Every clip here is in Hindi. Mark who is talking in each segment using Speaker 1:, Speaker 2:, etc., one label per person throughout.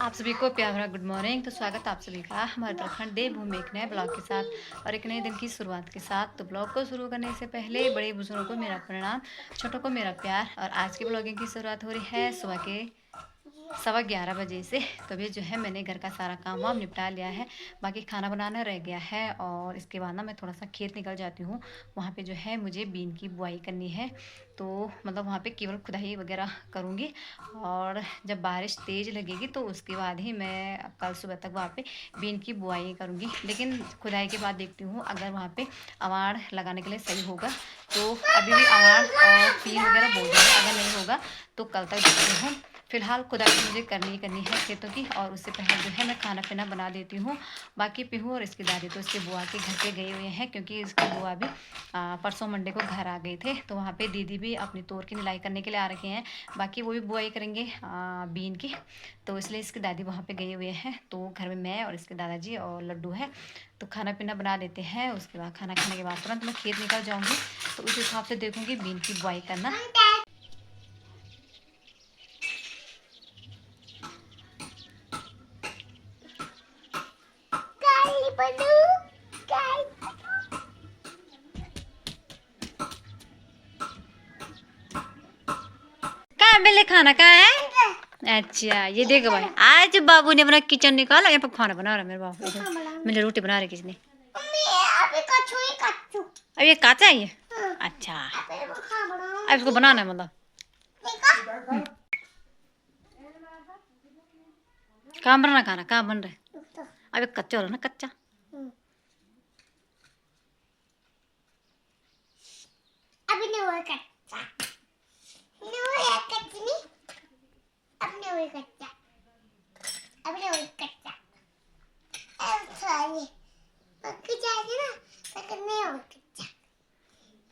Speaker 1: आप सभी को प्यार भरा गुड मॉर्निंग। तो स्वागत है आप सभी का हमारे उत्तराखंड देवभूमि एक नए ब्लॉग के साथ और एक नए दिन की शुरुआत के साथ। तो ब्लॉग को शुरू करने से पहले बड़े बुजुर्गों को मेरा प्रणाम, छोटों को मेरा प्यार। और आज की ब्लॉगिंग की शुरुआत हो रही है सुबह के 11:15 बजे से। तो अभी जो है मैंने घर का सारा काम वाम निपटा लिया है, बाकी खाना बनाना रह गया है। और इसके बाद ना मैं थोड़ा सा खेत निकल जाती हूँ, वहाँ पे जो है मुझे बीन की बुआई करनी है। तो मतलब वहाँ पे केवल खुदाई वगैरह करूँगी, और जब बारिश तेज़ लगेगी तो उसके बाद ही मैं कल सुबह तक वहाँ पे बीन की बुआई करूँगी। लेकिन खुदाई के बाद देखती हूँ अगर वहाँ पे अवाड़ लगाने के लिए सही होगा तो अभी भी अवाड़ और पीन वगैरह बोल रहे हैं, अगर नहीं होगा तो कल तक देखती हूँ। फिलहाल खुदाई मुझे करनी ही करनी है खेतों की, और उससे पहले जो है मैं खाना पीना बना देती हूँ। बाकी पीहू और इसकी दादी तो इसके बुआ के घर पे गए हुए हैं, क्योंकि इसकी बुआ भी परसों मंडे को घर आ गए थे। तो वहाँ पे दीदी भी अपनी तोर की निलाई करने के लिए आ रखे हैं, बाकी वो भी बुआई करेंगे बीन की। तो इसलिए इसकी दादी वहाँ पे गए हुए हैं। तो घर में मैं और इसके दादाजी और लड्डू है। तो खाना पीना बना देते हैं, उसके बाद खाना खाने के बाद तुरंत मैं खेत निकल जाऊँगी। तो उस हिसाब से देखूँगी बीन की बुआई करना। कहाँ मेले खाना कहाँ है? अच्छा ये देखो भाई, आज बाबू ने अपना किचन निकाला, यहाँ पर खाना बना रहा है मेरे बाबू। मेरे रोटी बना रही किसने? अब ये काचा है ये? अच्छा अब इसको बनाना है मतलब। कहाँ बन रहा खाना, कहाँ बन रहा है? अब ये कच्चा हो रहा ना, कच्चा।
Speaker 2: अभी नहीं हुआ कच्चा, नहीं हुआ कच्चा नहीं, अब नहीं हुआ कच्चा, अब नहीं हुआ कच्चा, अब सॉरी, पक जाएगी ना, लेकिन नहीं हुआ कच्चा।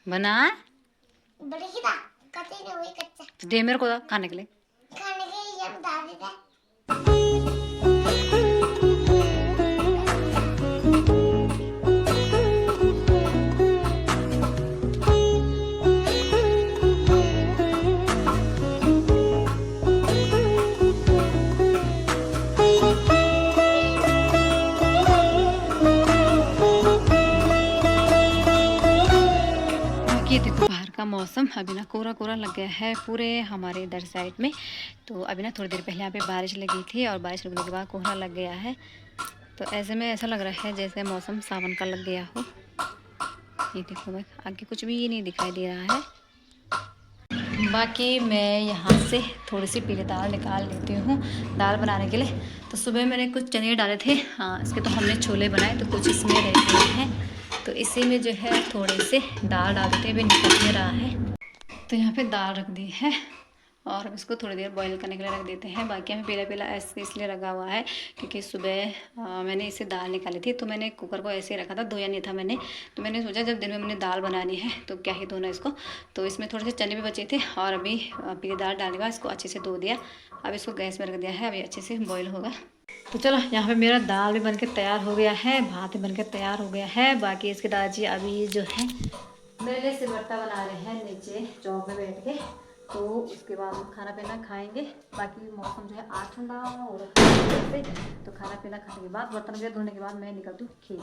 Speaker 1: बना
Speaker 2: बड़ी ही था, कच्चे नहीं हुआ कच्चा।
Speaker 1: तो दे मेरे को खाने के लिए।
Speaker 2: खाने के लिए हम डाल देते हैं।
Speaker 1: ये देखो बाहर का मौसम, अभी ना कोहरा कोहरा लग गया है पूरे हमारे इधर साइड में। तो अभी ना थोड़ी देर पहले यहाँ पे बारिश लगी थी, और बारिश लगने के बाद कोहरा लग गया है। तो ऐसे में ऐसा लग रहा है जैसे मौसम सावन का लग गया हो। ये देखो भाई आगे कुछ भी ये नहीं दिखाई दे रहा है। बाकी मैं यहाँ से थोड़ी सी पीली दाल निकाल लेती हूँ दाल बनाने के लिए। तो सुबह मैंने कुछ चने डाले थे, हाँ इसके तो हमने छोले बनाए, तो कुछ इसमें रह गए हैं। तो इसी में जो है थोड़े से दाल डाल देते हैं, अभी निकल नहीं रहा है। तो यहाँ पे दाल रख दी है, और अब इसको थोड़ी देर बॉईल करने के लिए रख देते हैं। बाकी हमें पीला पीला ऐसे इसलिए रखा हुआ है क्योंकि सुबह मैंने इसे दाल निकाली थी, तो मैंने कुकर को ऐसे ही रखा था, धोया नहीं था मैंने। तो मैंने सोचा जब दिन में मैंने दाल बनानी है तो क्या ही धोना इसको। तो इसमें थोड़े से चने भी बचे थे, और अभी पीली दाल डालने के बाद इसको अच्छे से धो दिया। अब इसको गैस में रख दिया है, अभी अच्छे से बॉयल होगा। तो चलो यहाँ पे मेरा दाल भी बनके तैयार हो गया है, भात भी बनके तैयार हो गया है। बाकी इसके दादाजी अभी जो है मेरे लिए सिमरता बना रहे हैं नीचे चौक में बैठ के। तो उसके बाद हम खाना पीना खाएंगे। बाकी मौसम जो है आज ठंडा हो रखा है, तो खाना पीना खाने के बाद बर्तन वगैरह धोने के बाद मैं निकलती हूँ खेत।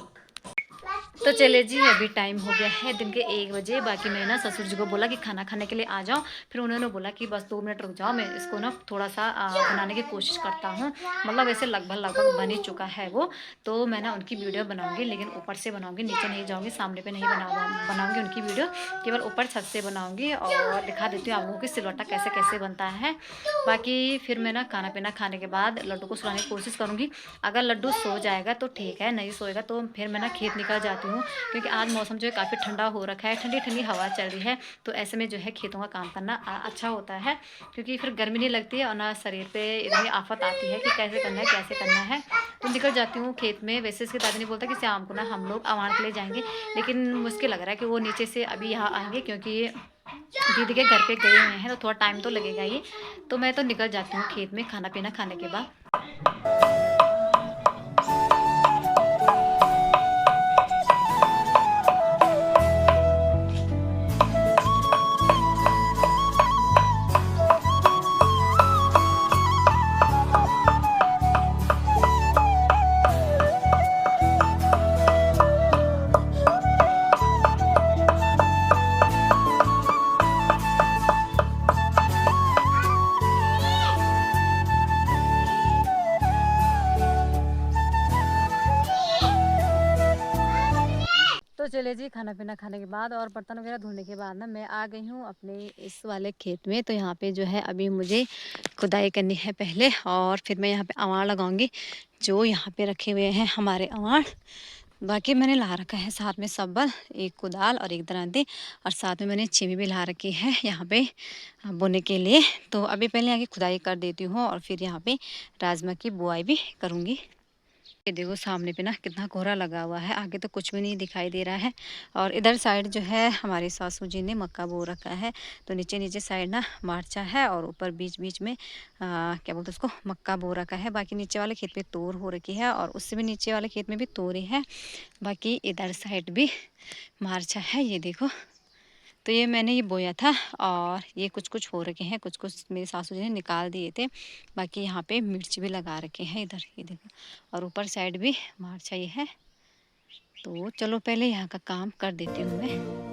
Speaker 1: तो चले जी, अभी टाइम हो गया है दिन के 1 बजे। बाकी मैंने ना ससुर जी को बोला कि खाना खाने के लिए आ जाओ, फिर उन्होंने बोला कि बस 2 मिनट रुक जाओ, मैं इसको ना थोड़ा सा बनाने की कोशिश करता हूँ। मतलब ऐसे लगभग बन ही चुका है वो। तो मैं ना उनकी वीडियो बनाऊंगी, लेकिन ऊपर से बनाऊंगी, नीचे नहीं जाऊँगी, सामने पे नहीं बनाऊंगी उनकी वीडियो, केवल ऊपर छत से बनाऊंगी और दिखा देती हूँ आप लोगों की सिलवट्टा कैसे कैसे बनता है। बाकी फिर मैं ना खाना पीना खाने के बाद लड्डू को सुलाने की कोशिश करूँगी। अगर लड्डू सो जाएगा तो ठीक है, नहीं सोएगा तो फिर मैं ना खेत निकल जाती हूँ, क्योंकि आज मौसम जो है काफ़ी ठंडा हो रखा है, ठंडी ठंडी हवा चल रही है। तो ऐसे में जो है खेतों का काम करना अच्छा होता है, क्योंकि फिर गर्मी नहीं लगती है और ना शरीर पे इतनी आफत आती है कि कैसे करना है कैसे करना है। तो निकल जाती हूँ खेत में। वैसे इसके दादी ने बोलता कि शाम को ना हम लोग अवान के लिए जाएंगे, लेकिन मुश्किल लग रहा है कि वो नीचे से अभी यहाँ आएंगे, क्योंकि दीदी के घर पे गए हुए हैं, तो थोड़ा टाइम तो लगेगा ही। तो मैं तो निकल जाती हूँ खेत में खाना पीना खाने के बाद। चले जी, खाना पीना खाने के बाद और बर्तन वगैरह धोने के बाद ना मैं आ गई हूँ अपने इस वाले खेत में। तो यहाँ पे जो है अभी मुझे खुदाई करनी है पहले, और फिर मैं यहाँ पे अवाड़ लगाऊंगी। जो यहाँ पे रखे हुए हैं हमारे अवाड़, बाकी मैंने ला रखा है साथ में सब्बल, एक कुदाल और एक दरांती, और साथ में मैंने छीमी भी ला रखी है यहाँ पे बोने के लिए। तो अभी पहले यहाँ की खुदाई कर देती हूँ और फिर यहाँ पे राजमा की बुआई भी करूँगी। ये देखो सामने पे ना कितना कोहरा लगा हुआ है, आगे तो कुछ भी नहीं दिखाई दे रहा है। और इधर साइड जो है हमारे सासू जी ने मक्का बो रखा है। तो नीचे नीचे साइड ना मरचा है और ऊपर बीच बीच में क्या बोलते हैं उसको, मक्का बो रखा है। बाकी नीचे वाले खेत पे तोर हो रखी है और उससे भी नीचे वाले खेत में भी तोरी है। बाकी इधर साइड भी मरचा है, ये देखो। तो ये मैंने ये बोया था और ये कुछ कुछ हो रखे हैं, कुछ कुछ मेरे सासू जी ने निकाल दिए थे। बाकी यहाँ पे मिर्च भी लगा रखे हैं इधर, ये देखो। और ऊपर साइड भी मरचा ये है। तो चलो पहले यहाँ का काम कर देती हूँ मैं।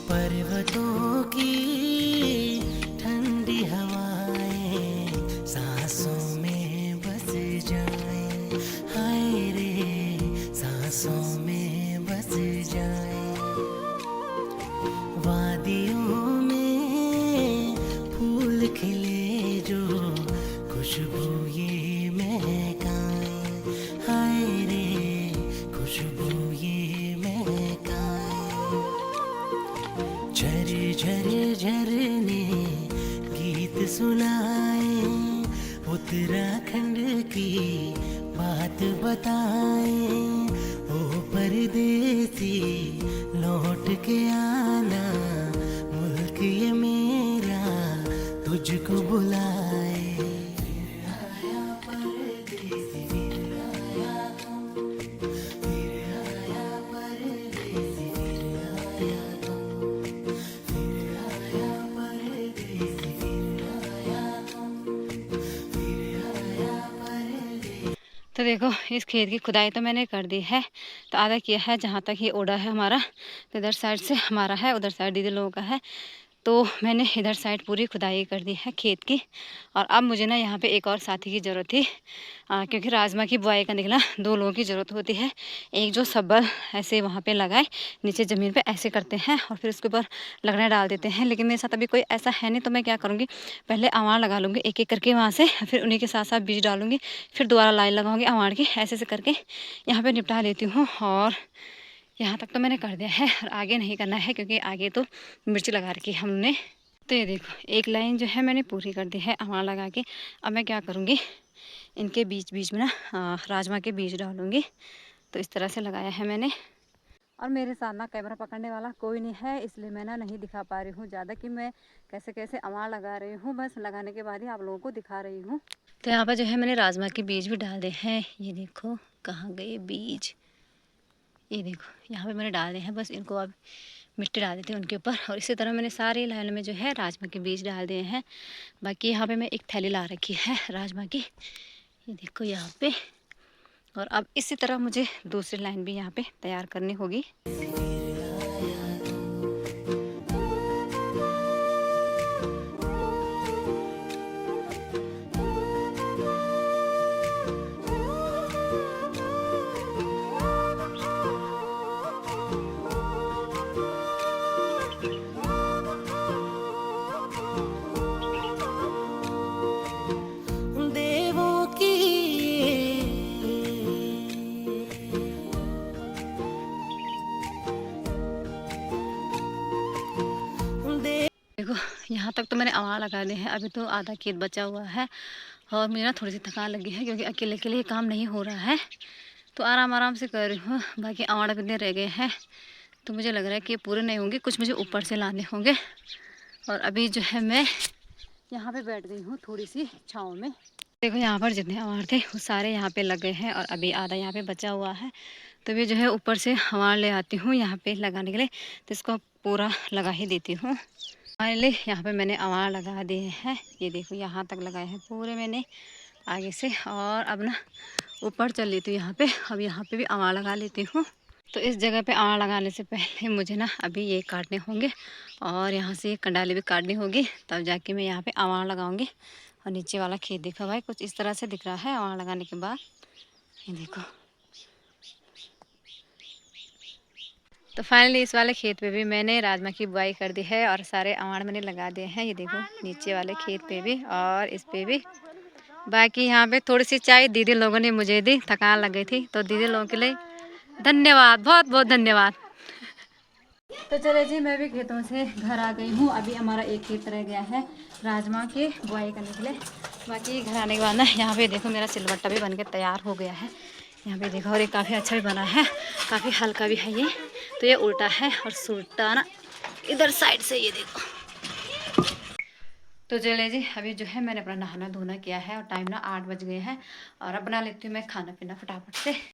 Speaker 3: पर्वतों की ठंडी हवाएं सांसों में बस जाएं, हाय रे सांसों में बस जाएं। वादियों में फूल खिले जो खुशबू ये महकाएं, हाय रे खुशबू ये महकाएं। झर झर झरने गीत सुनाए, उत्तराखंड की बात बताए। ओ परदेसी लौट के आना, मुल्क ये मेरा तुझको बुलाए।
Speaker 1: तो देखो इस खेत की खुदाई तो मैंने कर दी है। तो आधा किया है, जहाँ तक ये ओढ़ा है हमारा। तो इधर साइड से हमारा है, उधर साइड दीदी लोगों का है। तो मैंने इधर साइड पूरी खुदाई कर दी है खेत की। और अब मुझे ना यहाँ पे एक और साथी की ज़रूरत थी, क्योंकि राजमा की बुआई करने के लिए 2 लोगों की ज़रूरत होती है। एक जो सब्बल ऐसे वहाँ पे लगाए नीचे ज़मीन पे ऐसे करते हैं और फिर उसके ऊपर लगना डाल देते हैं। लेकिन मेरे साथ अभी कोई ऐसा है नहीं, तो मैं क्या करूँगी, पहले अवाड़ लगा लूँगी एक एक करके वहाँ से, फिर उन्हीं के साथ साथ बीज डालूँगी, फिर दोबारा लाइन लगाऊँगी अवाड़ की, ऐसे ऐसे करके यहाँ पर निपटा लेती हूँ। और यहाँ तक तो मैंने कर दिया है और आगे नहीं करना है, क्योंकि आगे तो मिर्ची लगा रखी है हमने। तो ये देखो एक लाइन जो है मैंने पूरी कर दी है अवाड़ लगा के। अब मैं क्या करूँगी, इनके बीच बीच में ना राजमा के बीज डालूँगी। तो इस तरह से लगाया है मैंने। और मेरे साथ ना कैमरा पकड़ने वाला कोई नहीं है, इसलिए मैं ना नहीं दिखा पा रही हूँ ज़्यादा कि मैं कैसे कैसे अवाड़ लगा रही हूँ। बस लगाने के बाद ही आप लोगों को दिखा रही हूँ। तो यहाँ पर जो है मैंने राजमा के बीज भी डाल दिए हैं। ये देखो कहाँ गए बीज, ये देखो यहाँ पे मैंने डाले हैं। बस इनको अब मिट्टी डाल देती हूँ उनके ऊपर। और इसी तरह मैंने सारी लाइन में जो है राजमा के बीज डाल दिए हैं। बाकी यहाँ पे मैं एक थैली ला रखी है राजमा की, ये देखो यहाँ पे। और अब इसी तरह मुझे दूसरी लाइन भी यहाँ पे तैयार करनी होगी।
Speaker 3: देवों की
Speaker 1: देखो यहाँ तक तो मैंने अवाड़ लगा दी है, अभी तो आधा खेत बचा हुआ है। और मुझे ना थोड़ी सी थकान लगी है, क्योंकि अकेले के लिए काम नहीं हो रहा है। तो आराम आराम से कर रही हूँ। बाकी अवाड़ कितने रह गए हैं, तो मुझे लग रहा है कि ये पूरे नहीं होंगे, कुछ मुझे ऊपर से लाने होंगे। और अभी जो है मैं यहाँ पे बैठ गई हूँ थोड़ी सी छाँव में। देखो यहाँ पर जितने अवार थे वो सारे यहाँ पे लग गए हैं और अभी आधा यहाँ पे बचा हुआ है। तो ये जो है ऊपर से अवार ले आती हूँ यहाँ पे लगाने के लिए, तो इसको पूरा लगा ही देती हूँ। फाइनली यहाँ पे मैंने अवार लगा दिए हैं, ये देखो यहाँ तक लगाए हैं पूरे मैंने आगे से। और अब ना ऊपर चल लेती हूँ यहाँ पे, अब यहाँ पे भी अवार लगा लेती हूँ। तो इस जगह पे अवार लगाने से पहले मुझे ना अभी ये काटने होंगे और यहाँ से कंडाली भी काटनी होगी, तब जाके मैं यहाँ पे अवार लगाऊंगी। और नीचे वाला खेत देखो भाई कुछ इस तरह से दिख रहा है अवार लगाने के बाद, ये देखो। तो फाइनली इस वाले खेत पे भी मैंने राजमा की बुआई कर दी है और सारे अवार मैंने लगा दिए हैं, ये देखो नीचे वाले खेत पे भी और इस पे भी। बाकी यहाँ पे थोड़ी सी चाय दीदी लोगों ने मुझे दी, थकान लग गई थी, तो दीदी लोगों के लिए धन्यवाद, बहुत बहुत धन्यवाद। तो चले जी, मैं भी खेतों से घर आ गई हूँ। अभी हमारा एक खेत रह गया है राजमा की बुआई करने के लिए। बाकी घर आने के बाद ना यहाँ पे देखो मेरा सिलबट्टा भी बनके तैयार हो गया है, यहाँ पे देखो। और ये काफ़ी अच्छा भी बना है, काफ़ी हल्का भी है ये। तो ये उल्टा है और सुलटा ना इधर साइड से, ये देखो। तो चले जी, अभी जो है मैंने अपना नहाना धोना किया है और टाइम ना 8 बज गए हैं। और अब बना लेती हूँ मैं खाना पीना फटाफट से।